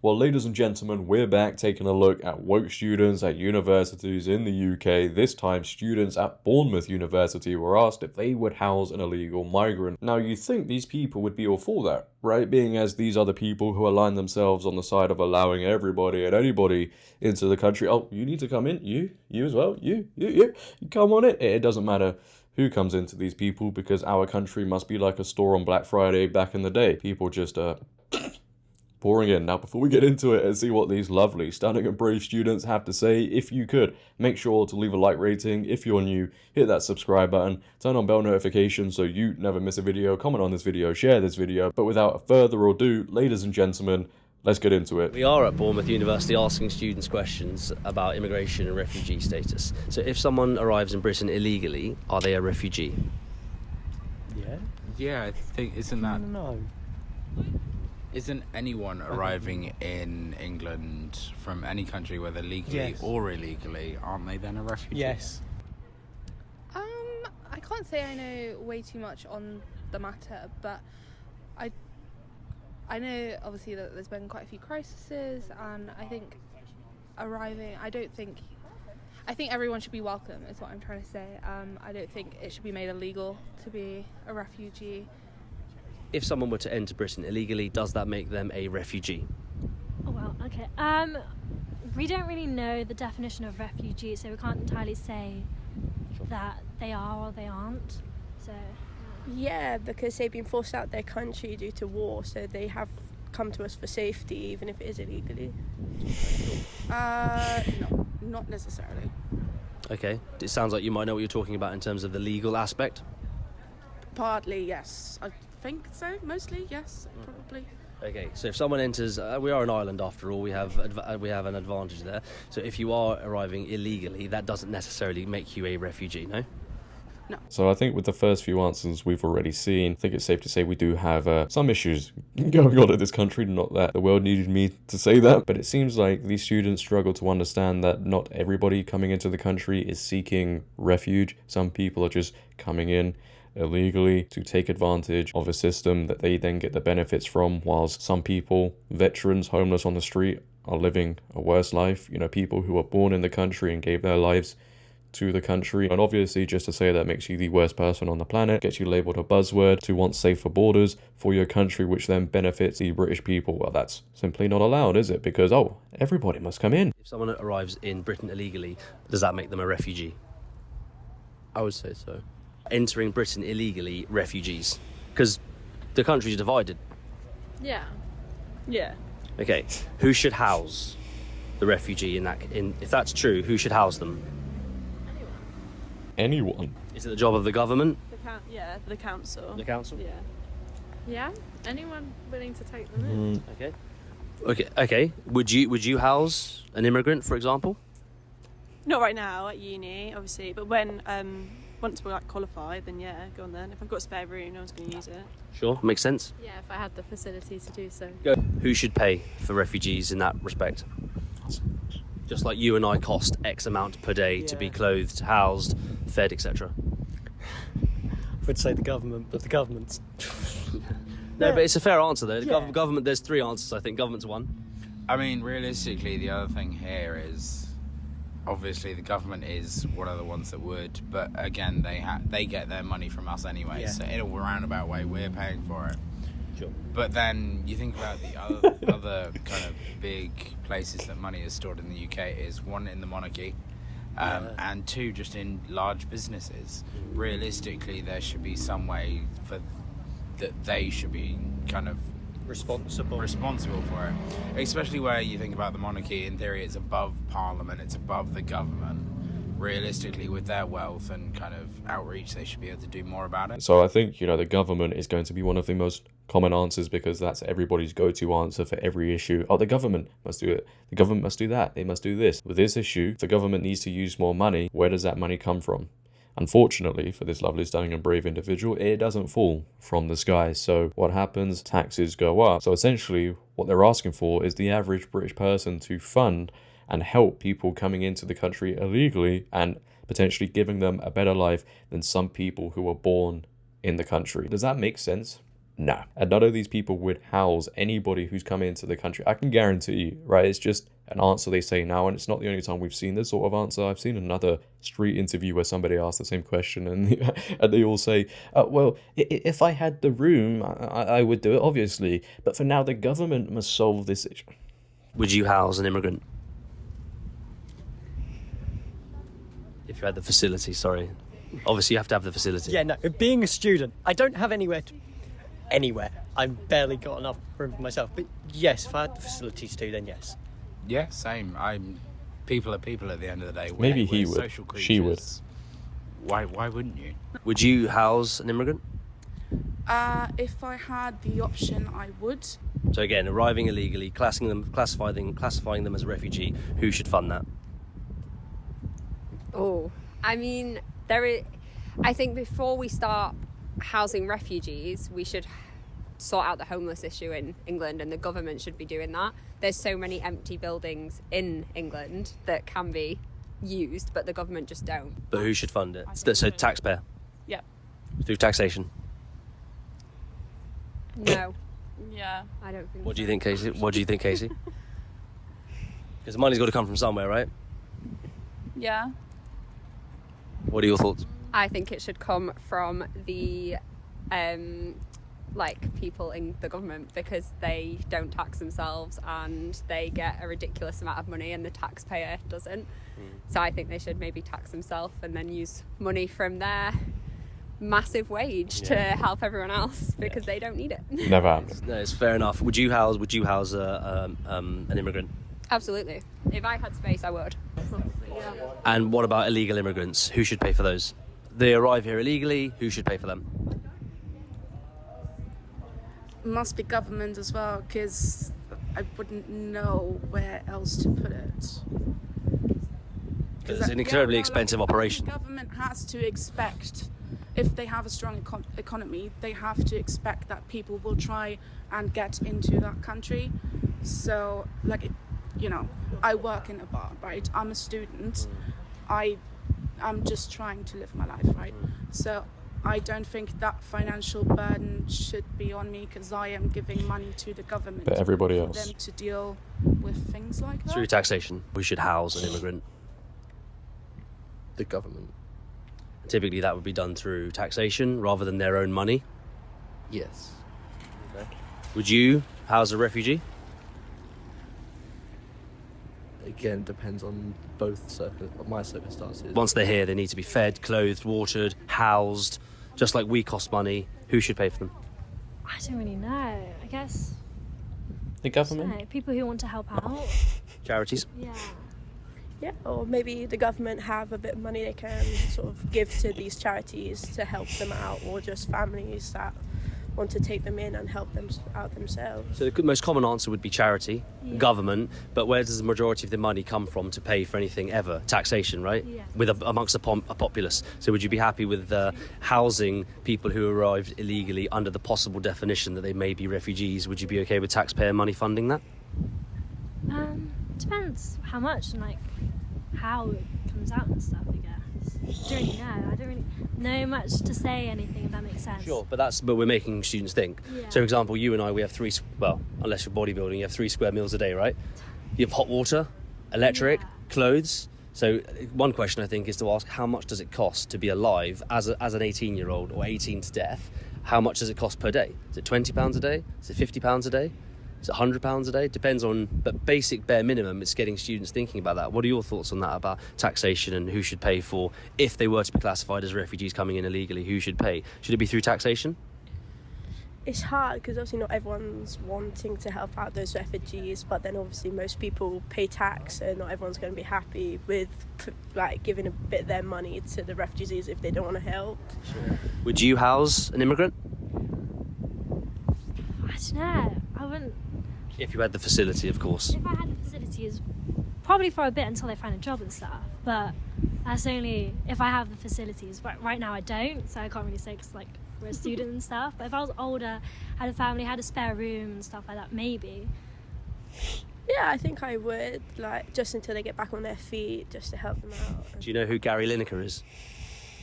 Well, ladies and gentlemen, we're back taking a look at woke students at universities in the UK. This time, students at Bournemouth University were asked if they would house an illegal migrant. Now, you'd think these people would be all for that, right? Being as these are the people who align themselves on the side of allowing everybody and anybody into the country. Oh, you need to come in. You as well. You come on it. It doesn't matter who comes into these people, because our country must be like a store on Black Friday back in the day. People just pouring in. Now, before we get into it and see what these lovely, stunning and brave students have to say, if you could, make sure to leave a like rating. If you're new, hit that subscribe button, turn on bell notifications so you never miss a video, comment on this video, share this video. But without further ado, ladies and gentlemen, let's get into it. We are at Bournemouth University asking students questions about immigration and refugee status. So if someone arrives in Britain illegally, are they a refugee? Yeah, I think, isn't that... No. Isn't anyone arriving in England from any country, whether legally or illegally, aren't they then a refugee? Yes. I can't say I know way too much on the matter, but I know obviously that there's been quite a few crises, and I think I think everyone should be welcome, is what I'm trying to say. I don't think it should be made illegal to be a refugee. If someone were to enter Britain illegally, does that make them a refugee? Oh, well, okay. We don't really know the definition of refugee, so we can't entirely say that they are or they aren't. So yeah, because they've been forced out their country due to war, so they have come to us for safety, even if it is illegally. No, not necessarily. Okay, it sounds like you might know what you're talking about in terms of the legal aspect. Partly, yes. I think so. Mostly, yes. Probably. Okay, so if someone enters, we are an island after all, we have an advantage there. So if you are arriving illegally, that doesn't necessarily make you a refugee, no? No. So I think with the first few answers we've already seen, I think it's safe to say we do have some issues going on in this country. Not that the world needed me to say that, but it seems like these students struggle to understand that not everybody coming into the country is seeking refuge. Some people are just coming in illegally to take advantage of a system that they then get the benefits from, whilst some people, veterans, homeless on the street, are living a worse life. You know, people who are born in the country and gave their lives to the country. And obviously, just to say that makes you the worst person on the planet, gets you labelled a buzzword to want safer borders for your country, which then benefits the British people. Well, that's simply not allowed, is it? Because, everybody must come in. If someone arrives in Britain illegally, does that make them a refugee? I would say so. Entering Britain illegally, refugees, because the country's divided. Yeah. Okay, who should house the refugee if that's true, who should house them? Anyone. Is it the job of the government? The council. The council? Yeah. Anyone willing to take them in? Okay. Would you house an immigrant, for example? Not right now at uni, obviously, but when once we're qualified, then go on then. If I've got spare room, no one's going to use it. Sure, makes sense. Yeah, if I had the facility to do so. Go. Who should pay for refugees in that respect? Just like you and I cost X amount per day to be clothed, housed, fed, etc. I would say the government, but the government's... No, but it's a fair answer though. The government, there's three answers, I think. Government's one. I mean, realistically, the other thing here is, obviously, the government is one of the ones that would, but again, they get their money from us anyway, so in a roundabout way, we're paying for it. Sure. But then you think about the other kind of big places that money is stored in the UK is one in the monarchy, and two just in large businesses. Realistically, there should be some way that they should be kind of responsible for it, especially where you think about the monarchy. In theory, it's above Parliament, it's above the government. Realistically, with their wealth and kind of outreach, they should be able to do more about it. So I think, the government is going to be one of the most common answers, because that's everybody's go-to answer for every issue. The government must do it. The government must do that. They must do this. With this issue, if the government needs to use more money, where does that money come from? Unfortunately, for this lovely, stunning and brave individual, it doesn't fall from the sky. So what happens? Taxes go up. So essentially, what they're asking for is the average British person to fund and help people coming into the country illegally, and potentially giving them a better life than some people who were born in the country. Does that make sense? Nah. And none of these people would house anybody who's come into the country. I can guarantee you, right? It's just an answer they say now, and it's not the only time we've seen this sort of answer. I've seen another street interview where somebody asked the same question, and they all say, well, if I had the room, I would do it, obviously. But for now, the government must solve this issue. Would you house an immigrant? If you had the facility, sorry. Obviously, you have to have the facility. Yeah, no. Being a student, I don't have anywhere. I've barely got enough room for myself. But yes, if I had the facilities to, then yes. Yeah, same. People are people at the end of the day. Maybe he we're would. Social creatures. She would. Why wouldn't you? Would you house an immigrant? If I had the option, I would. So again, arriving illegally, classifying them as a refugee, who should fund that? Oh, I mean, I think before we start housing refugees, we should sort out the homeless issue in England, and the government should be doing that. There's so many empty buildings in England that can be used, but the government just don't. But who should fund it? So taxpayer? Yep. Through taxation? No. Yeah. I don't think What do you think, Casey? Because the money's got to come from somewhere, right? Yeah. What are your thoughts? I think it should come from the people in the government, because they don't tax themselves and they get a ridiculous amount of money and the taxpayer doesn't. So I think they should maybe tax themselves and then use money from their massive wage to help everyone else, because they don't need it. Never happened. No, it's fair enough. Would you house an immigrant? Absolutely. If I had space, I would. And what about illegal immigrants? Who should pay for those? They arrive here illegally. Who should pay for them? Must be government as well, because I wouldn't know where else to put it. Because it's an incredibly expensive operation. The government has to expect, if they have a strong economy, they have to expect that people will try and get into that country. So, I work in a bar, right? I'm a student. I'm just trying to live my life, right? So I don't think that financial burden should be on me, because I am giving money to the government. But everybody for else. them to deal with things like that. Through taxation, we should house an immigrant. The government. Typically, that would be done through taxation rather than their own money. Yes. Okay. Would you house a refugee? Again, depends on my circumstances. Once they're here, they need to be fed, clothed, watered, housed. Just like we cost money, who should pay for them? I don't really know. I guess The government? so, people who want to help out. Charities? Yeah. Yeah, or maybe the government have a bit of money they can sort of give to these charities to help them out, or just families that want to take them in and help them out themselves. So the most common answer would be charity, government, but where does the majority of the money come from to pay for anything ever? Taxation, right? Yeah. Amongst a populace. So would you be happy with housing people who arrived illegally under the possible definition that they may be refugees? Would you be okay with taxpayer money funding that? Depends how much and how it comes out and stuff, I guess. I don't really know. I don't really know much to say anything, if that makes sense. Sure, but we're making students think. Yeah. So, for example, you and I, we have unless you're bodybuilding, you have 3 square meals a day, right? You have hot water, electric, clothes. So one question I think is to ask, how much does it cost to be alive as an 18-year-old or 18 to death? How much does it cost per day? Is it £20 a day? Is it £50 a day? Is it £100 a day? Depends on, but basic bare minimum, it's getting students thinking about that. What are your thoughts on that, about taxation and who should pay for, if they were to be classified as refugees coming in illegally, who should pay? Should it be through taxation? It's hard because obviously not everyone's wanting to help out those refugees, but then obviously most people pay tax, so not everyone's going to be happy with giving a bit of their money to the refugees if they don't want to help. Sure. Would you house an immigrant? I don't know. I wouldn't. If you had the facility, of course. If I had the facilities, probably for a bit until they find a job and stuff. But that's only if I have the facilities. But right now I don't, so I can't really say because we're a student and stuff. But if I was older, had a family, had a spare room and stuff like that, maybe. Yeah, I think I would, just until they get back on their feet, just to help them out. Do you know who Gary Lineker is?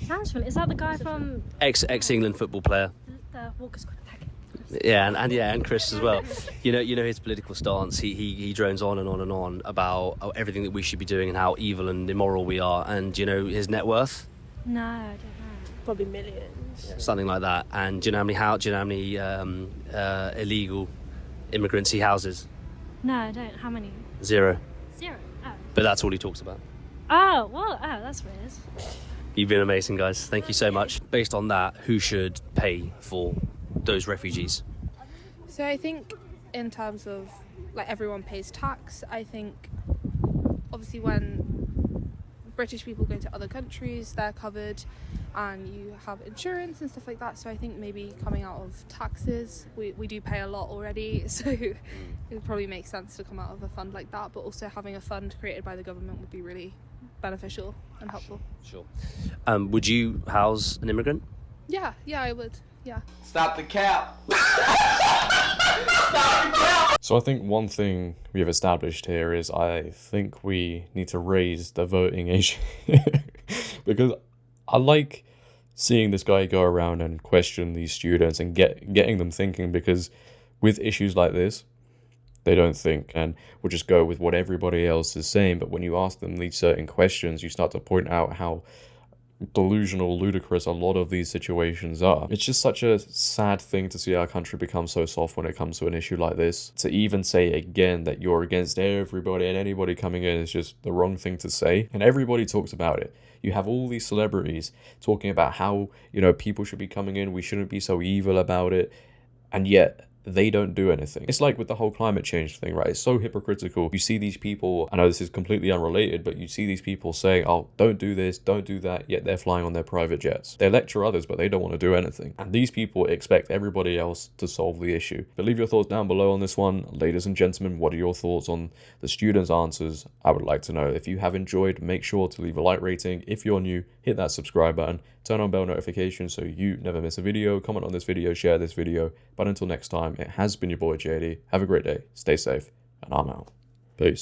Sounds familiar. Is that the guy from Ex-England football player. the Walker's Packet? Yeah, and Chris as well. You know his political stance. He drones on and on and on about everything that we should be doing and how evil and immoral we are. And do you know his net worth? No, I don't know. Probably millions. Something like that. And do you know how many illegal immigrants he houses? No, I don't. How many? 0. 0. Oh. But that's all he talks about. Oh, well, that's weird. You've been amazing, guys. Thank you so much. Based on that, who should pay for those refugees? So I think in terms of like everyone pays tax, I think obviously when British people go to other countries, they're covered and you have insurance and stuff like that. So I think maybe coming out of taxes, we do pay a lot already, so it would probably make sense to come out of a fund like that, but also having a fund created by the government would be really beneficial and helpful. Sure. Would you house an immigrant? Yeah, I would. Yeah. Stop the cap. So I think one thing we have established here is I think we need to raise the voting age. Because I like seeing this guy go around and question these students and getting them thinking, because with issues like this, they don't think and will just go with what everybody else is saying. But when you ask them these certain questions, you start to point out how delusional, ludicrous a lot of these situations are. It's just such a sad thing to see our country become so soft when it comes to an issue like this. To even say again that you're against everybody and anybody coming in is just the wrong thing to say. And everybody talks about it. You have all these celebrities talking about how, people should be coming in, we shouldn't be so evil about it. And yet they don't do anything. It's like with the whole climate change thing, right? It's so hypocritical. You see these people, I know this is completely unrelated, but you see these people saying, oh, don't do this, don't do that, yet they're flying on their private jets. They lecture others, but they don't want to do anything. And these people expect everybody else to solve the issue. But leave your thoughts down below on this one. Ladies and gentlemen, what are your thoughts on the students' answers? I would like to know. If you have enjoyed, make sure to leave a like rating. If you're new, hit that subscribe button. Turn on bell notifications so you never miss a video. Comment on this video, share this video. But until next time, it has been your boy JD. Have a great day, stay safe, and I'm out. Peace.